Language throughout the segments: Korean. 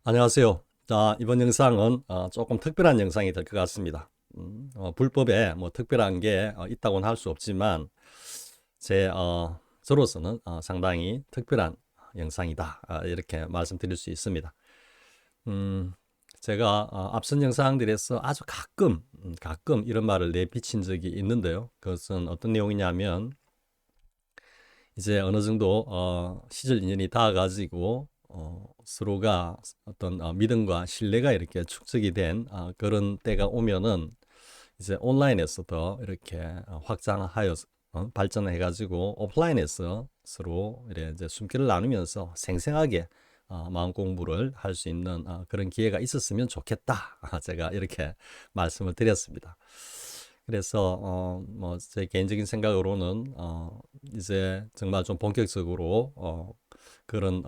안녕하세요. 자, 이번 영상은 조금 특별한 영상이 될 것 같습니다. 불법에 뭐 특별한 게 있다고는 할 수 없지만 저로서는 상당히 특별한 영상이다. 이렇게 말씀드릴 수 있습니다. 음, 제가 앞선 영상들에서 아주 가끔 이런 말을 내비친 적이 있는데요. 그것은 어떤 내용이냐면 이제 어느 정도 시절 인연이 닿아가지고 서로가 어떤 믿음과 신뢰가 이렇게 축적이 된 그런 때가 오면은 이제 온라인에서도 이렇게 확장하여 발전해가지고 오프라인에서 서로 이제 숨길을 나누면서 생생하게 마음 공부를 할 수 있는 그런 기회가 있었으면 좋겠다. 제가 이렇게 말씀을 드렸습니다. 그래서 뭐 제 개인적인 생각으로는 이제 정말 좀 본격적으로 그런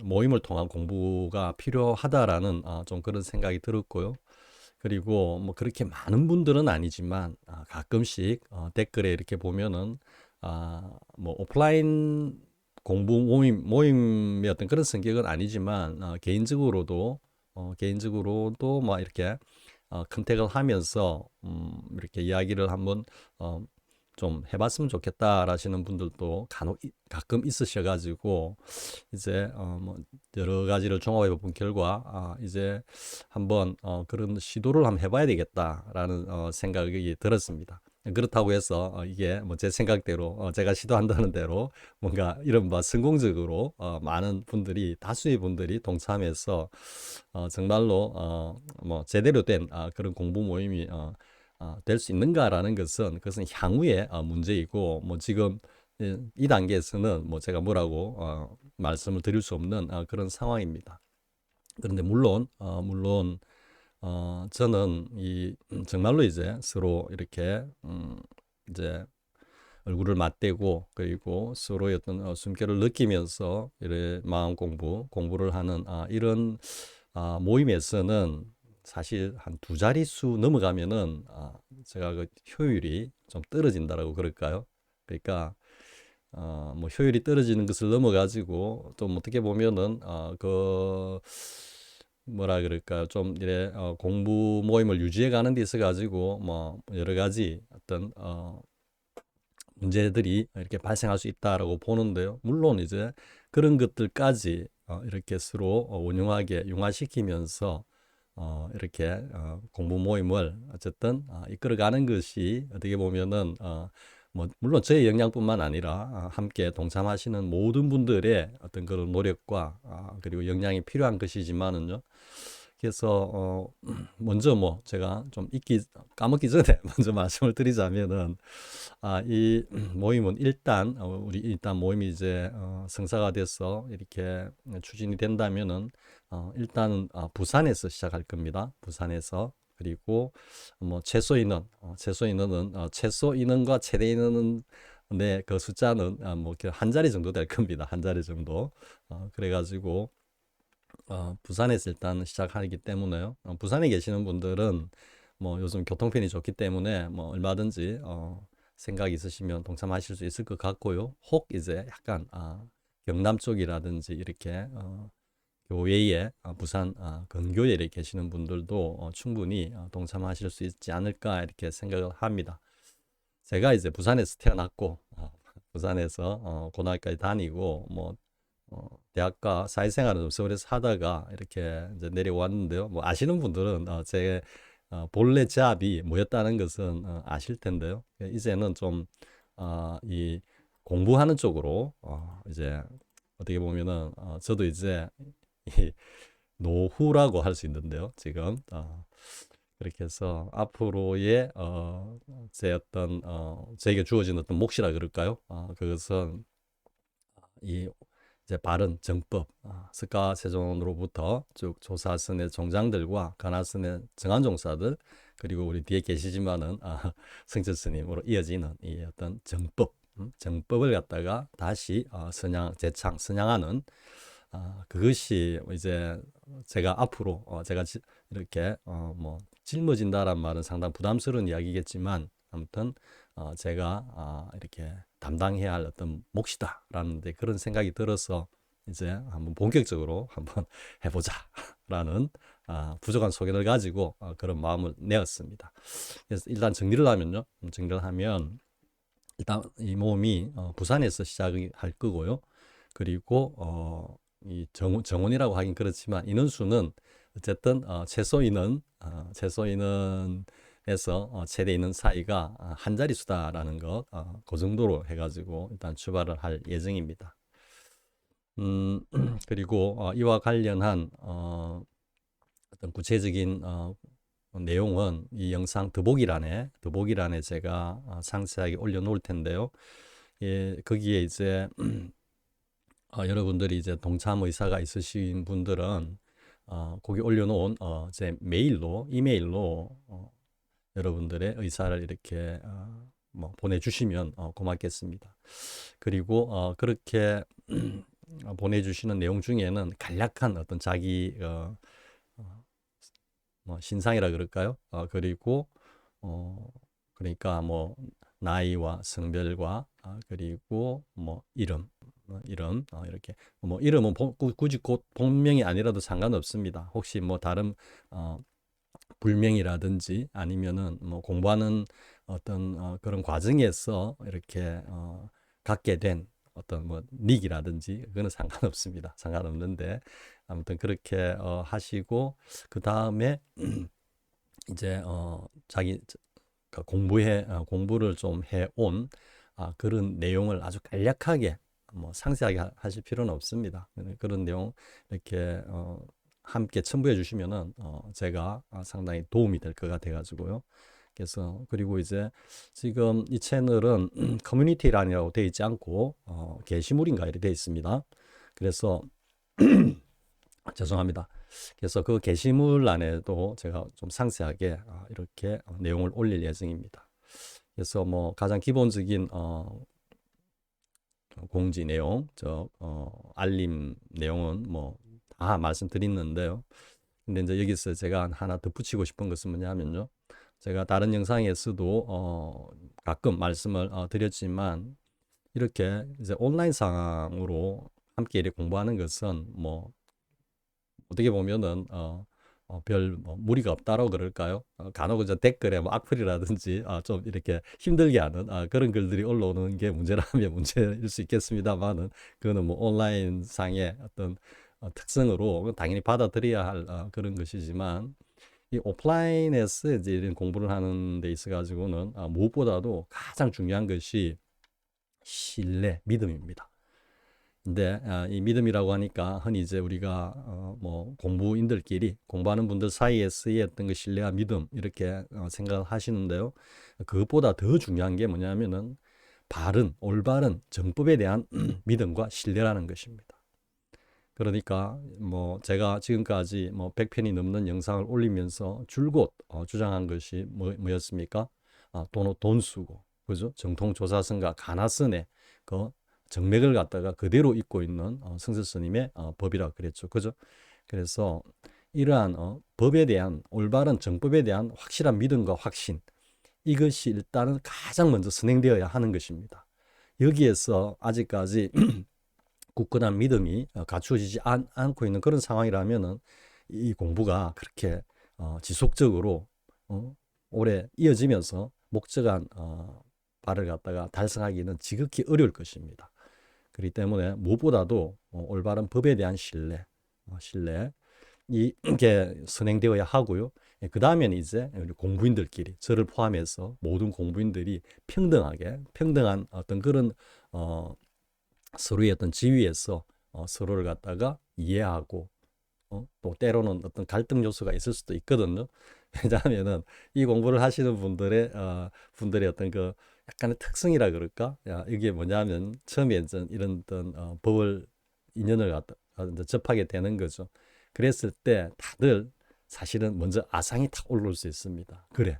모임을 통한 공부가 필요하다라는 좀 그런 생각이 들었고요. 그리고 뭐 그렇게 많은 분들은 아니지만 가끔씩 댓글에 이렇게 보면은 뭐 오프라인 공부 모임의 어떤 그런 성격은 아니지만 개인적으로도 뭐 이렇게 컨택을 하면서 이렇게 이야기를 한번 어, 좀 해봤으면 좋겠다라시는 분들도 가끔 있으셔가지고 이제 뭐 여러 가지를 종합해 본 결과 이제 한번 그런 시도를 한번 해봐야 되겠다라는 생각이 들었습니다. 그렇다고 해서 이게 뭐 제 생각대로 제가 시도한다는 대로 뭔가 이른바 성공적으로 많은 분들이 다수의 분들이 동참해서 정말로 뭐 제대로 된 그런 공부 모임이 될 수 있는가라는 것은 그것은 향후의 문제이고 뭐 지금 이 단계에서는 뭐 제가 뭐라고 말씀을 드릴 수 없는 그런 상황입니다. 그런데 물론 저는 이 정말로 이제 서로 이렇게 이제 얼굴을 맞대고 그리고 서로의 어떤 숨결을 느끼면서 이래 마음 공부를 하는 이런 모임에서는 사실 한 두 자릿수 넘어가면은 제가 그 효율이 좀 떨어진다라고 그럴까요? 그러니까 뭐 효율이 떨어지는 것을 넘어가지고 좀 어떻게 보면은 그 뭐라 그럴까요? 좀 이래 공부 모임을 유지해 가는 데 있어 가지고 뭐 여러 가지 어떤 문제들이 이렇게 발생할 수 있다라고 보는데요. 물론 이제 그런 것들까지 이렇게 서로 온용하게 융화시키면서 이렇게 공부 모임을 어쨌든 이끌어가는 것이 어떻게 보면은 뭐 물론 저의 역량뿐만 아니라 함께 동참하시는 모든 분들의 어떤 그런 노력과 그리고 역량이 필요한 것이지만은요. 그래서 먼저 뭐 제가 좀 까먹기 전에 먼저 말씀을 드리자면은 이 모임은 우리 일단 모임이 이제 성사가 돼서 이렇게 추진이 된다면은 일단은 부산에서 시작할 겁니다. 부산에서. 그리고 뭐 최소 인원은 최소 인원과 최대 인원은 네, 그 숫자는 뭐 한 자리 정도 될 겁니다. 한 자리 정도. 그래가지고 부산에서 일단 시작하기 때문에요. 부산에 계시는 분들은 뭐 요즘 교통편이 좋기 때문에 뭐 얼마든지 생각이 있으시면 동참하실 수 있을 것 같고요. 혹 이제 약간 경남 쪽이라든지 이렇게 교외에 부산 근교에 이렇게 계시는 분들도 충분히 동참하실 수 있지 않을까 이렇게 생각을 합니다. 제가 이제 부산에서 태어났고 부산에서 고등학교까지 다니고 뭐 대학과 사회생활은 좀 서울에서 하다가 이렇게 이제 내려왔는데요. 뭐 아시는 분들은 제 본래 잡이 뭐였다는 것은 아실 텐데요. 이제는 좀 이 공부하는 쪽으로 이제 어떻게 보면은 저도 이제 이 노후라고 할 수 있는데요. 지금 그렇게 해서 앞으로의 제 어떤 제게 주어진 어떤 몫이라 그럴까요? 그것은 이 이제 바른 정법, 스가세존으로부터 쭉 조사선의 종장들과 가나선의 정한종사들 그리고 우리 뒤에 계시지만은 성철 스님으로 이어지는 이 어떤 정법을 갖다가 다시 선양하는 그것이 이제 제가 앞으로 이렇게 뭐 짊어진다란 말은 상당히 부담스러운 이야기겠지만 아무튼 제가 이렇게 담당해야 할 어떤 몫이다라는 데 그런 생각이 들어서 이제 한번 본격적으로 한번 해보자라는 부족한 소견을 가지고 그런 마음을 내었습니다. 그래서 일단 정리를 하면요. 정리를 하면 일단 이 모임이 부산에서 시작을 할 거고요. 그리고 이 정원이라고 하긴 그렇지만 인원수는 어쨌든 최소 인원에서 최대 인원 사이가 한 자릿수다라는 것, 그 정도로 해가지고 일단 출발을 할 예정입니다. 그리고 이와 관련한 어떤 구체적인 내용은 이 영상 더보기란에 제가 상세하게 올려놓을 텐데요. 예, 거기에 이제 여러분들이 이제 동참 의사가 있으신 분들은 거기 올려놓은 제 이메일로 여러분들의 의사를 이렇게 뭐 보내주시면 고맙겠습니다. 그리고 그렇게 보내주시는 내용 중에는 간략한 어떤 자기 뭐 신상이라 그럴까요? 그리고 그러니까 뭐 나이와 성별과 그리고 뭐 이름 이렇게 뭐 이름은 굳이 곧 본명이 아니라도 상관없습니다. 혹시 뭐 다른 불명이라든지 아니면은 뭐 공부하는 어떤 그런 과정에서 이렇게 갖게 된 어떤 뭐 닉이라든지 그거는 상관없습니다. 상관없는데 아무튼 그렇게 하시고 그 다음에 이제 자기 공부를 좀 해온 그런 내용을 아주 간략하게 뭐 상세하게 하실 필요는 없습니다. 그런 내용 이렇게 함께 첨부해 주시면은 제가 상당히 도움이 될 것 같아 가지고요. 그래서 그리고 이제 지금 이 채널은 커뮤니티란이라고 되어 있지 않고 게시물인가 이렇게 되어 있습니다. 그래서 죄송합니다. 그래서 그 게시물 안에도 제가 좀 상세하게 이렇게 내용을 올릴 예정입니다. 그래서 뭐 가장 기본적인 공지 내용, 알림 내용은 뭐 다 말씀드렸는데요. 근데 이제 여기서 제가 하나 덧붙이고 싶은 것은 뭐냐면요. 제가 다른 영상에서도 가끔 말씀을 드렸지만 이렇게 이제 온라인상으로 함께 이렇게 공부하는 것은 뭐 어떻게 보면은 별뭐 무리가 없다라고 그럴까요? 간혹 이제 댓글에 뭐 악플이라든지 좀 이렇게 힘들게 하는 그런 글들이 올라오는 게 문제라면 문제일 수 있겠습니다만은 그거는 뭐 온라인 상의 어떤 특성으로 당연히 받아들여야 할 그런 것이지만 이 오프라인에서 이제 이런 공부를 하는 데 있어 가지고는 무엇보다도 가장 중요한 것이 신뢰, 믿음입니다. 근데 이 믿음이라고 하니까 흔히 이제 우리가 뭐 공부인들끼리 공부하는 분들 사이에서의 어떤 그 신뢰와 믿음 이렇게 생각을 하시는데요. 그것보다 더 중요한 게 뭐냐면은 올바른 정법에 대한 믿음과 신뢰라는 것입니다. 그러니까 뭐 제가 지금까지 뭐 100편이 넘는 영상을 올리면서 줄곧 주장한 것이 뭐였습니까? 돈 쓰고 그죠? 정통조사선과 가나선의 그 정맥을 갖다가 그대로 잇고 있는 성서 스님의 법이라 그랬죠. 그죠? 그래서 이러한 법에 대한 올바른 정법에 대한 확실한 믿음과 확신 이것이 일단은 가장 먼저 선행되어야 하는 것입니다. 여기에서 아직까지 굳건한 믿음이 갖추어지지 않고 있는 그런 상황이라면은 이 공부가 그렇게 지속적으로 오래 이어지면서 목적한 바를 갖다가 달성하기는 지극히 어려울 것입니다. 그렇기 때문에 무엇보다도 올바른 법에 대한 신뢰 이게 선행되어야 하고요. 그 다음에는 이제 우리 공부인들끼리 저를 포함해서 모든 공부인들이 평등한 어떤 그런 서로의 어떤 지위에서 서로를 갖다가 이해하고 또 때로는 어떤 갈등 요소가 있을 수도 있거든요. 왜냐하면은 이 공부를 하시는 분들의 어떤 그 약간의 특성이라 그럴까? 이게 뭐냐면 처음에 이런 어떤 법을 인연을 갖다 접하게 되는 거죠. 그랬을 때 다들 사실은 먼저 아상이 탁 올라올 수 있습니다. 그래,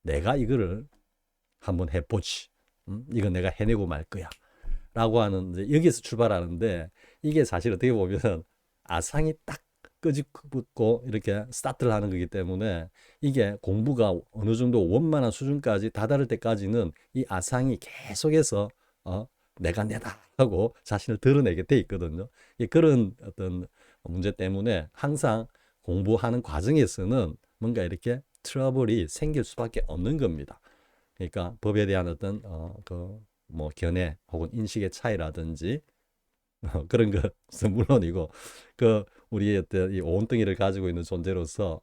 내가 이거를 한번 해보지. 이거 내가 해내고 말 거야. 라고 하는 이제 여기서 출발하는데 이게 사실 어떻게 보면 아상이 딱 끄집고 이렇게 스타트를 하는 거기 때문에 이게 공부가 어느 정도 원만한 수준까지 다다를 때까지는 이 아상이 계속해서 내가 내다 하고 자신을 드러내게 돼 있거든요. 그런 어떤 문제 때문에 항상 공부하는 과정에서는 뭔가 이렇게 트러블이 생길 수밖에 없는 겁니다. 그러니까 법에 대한 어떤 그 뭐 견해 혹은 인식의 차이라든지 그런 것은 물론이고 그 우리의 어떤 이 온덩이를 가지고 있는 존재로서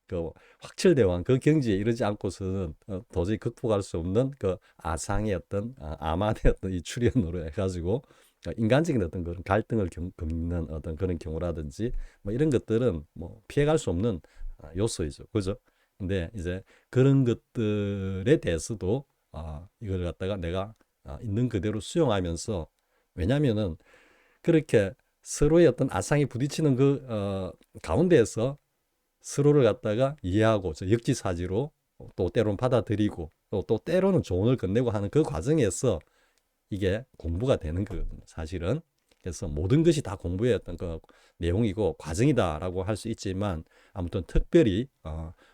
그 확철대왕 그 경지에 이르지 않고서는 도저히 극복할 수 없는 그 아상의 어떤 아만의 어떤 이 출현으로 해가지고 인간적인 어떤 그런 갈등을 겪는 어떤 그런 경우라든지 뭐 이런 것들은 뭐 피해갈 수 없는 요소이죠. 그죠? 근데 이제 그런 것들에 대해서도 이걸 갖다가 내가 있는 그대로 수용하면서 왜냐면은 그렇게 서로의 어떤 아상이 부딪히는 그 가운데에서 서로를 갖다가 이해하고 역지사지로 또 때로는 받아들이고 또 때로는 조언을 건네고 하는 그 과정에서 이게 공부가 되는 거거든요. 사실은. 그래서 모든 것이 다 공부의 어떤 그 내용이고 과정이다라고 할 수 있지만 아무튼 특별히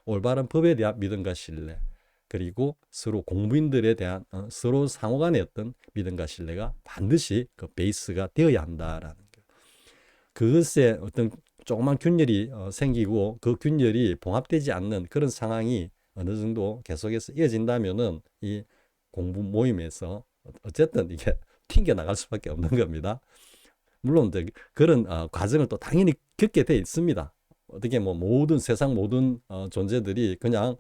올바른 법에 대한 믿음과 신뢰 그리고 서로 공부인들에 대한 서로 상호간의 어떤 믿음과 신뢰가 반드시 그 베이스가 되어야 한다라는 거. 그것에 어떤 조그만 균열이 생기고 그 균열이 봉합되지 않는 그런 상황이 어느 정도 계속해서 이어진다면은 이 공부 모임에서 어쨌든 이게 튕겨 나갈 수밖에 없는 겁니다. 물론 그런 과정을 또 당연히 겪게 돼 있습니다. 어떻게 뭐 모든 세상 모든 존재들이 그냥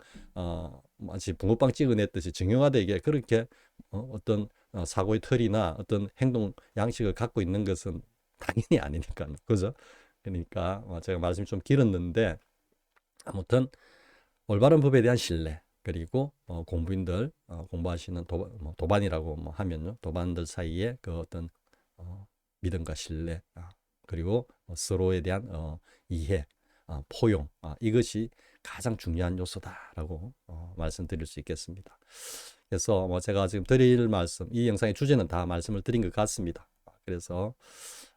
마치 붕어빵 찍어냈듯이 정형화되게 그렇게 어떤 사고의 틀이나 어떤 행동 양식을 갖고 있는 것은 당연히 아니니까 그죠? 그러니까 제가 말씀이 좀 길었는데 아무튼 올바른 법에 대한 신뢰 그리고 공부인들 공부하시는 도반이라고 뭐 하면요 도반들 사이에 그 어떤 믿음과 신뢰 그리고 서로에 대한 이해 포용 이것이 가장 중요한 요소다라고 말씀드릴 수 있겠습니다. 그래서 뭐 제가 지금 드릴 말씀 이 영상의 주제는 다 말씀을 드린 것 같습니다. 그래서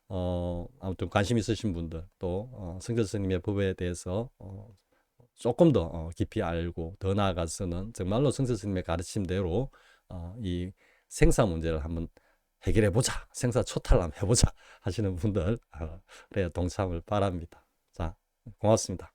아무튼 관심 있으신 분들 또 성결 스님의 법에 대해서 조금 더 깊이 알고 더 나아가서는 정말로 성철 스님의 가르침대로 이 생사 문제를 한번 해결해 보자, 생사 초탈 한번 해보자 하시는 분들 동참을 바랍니다. 자, 고맙습니다.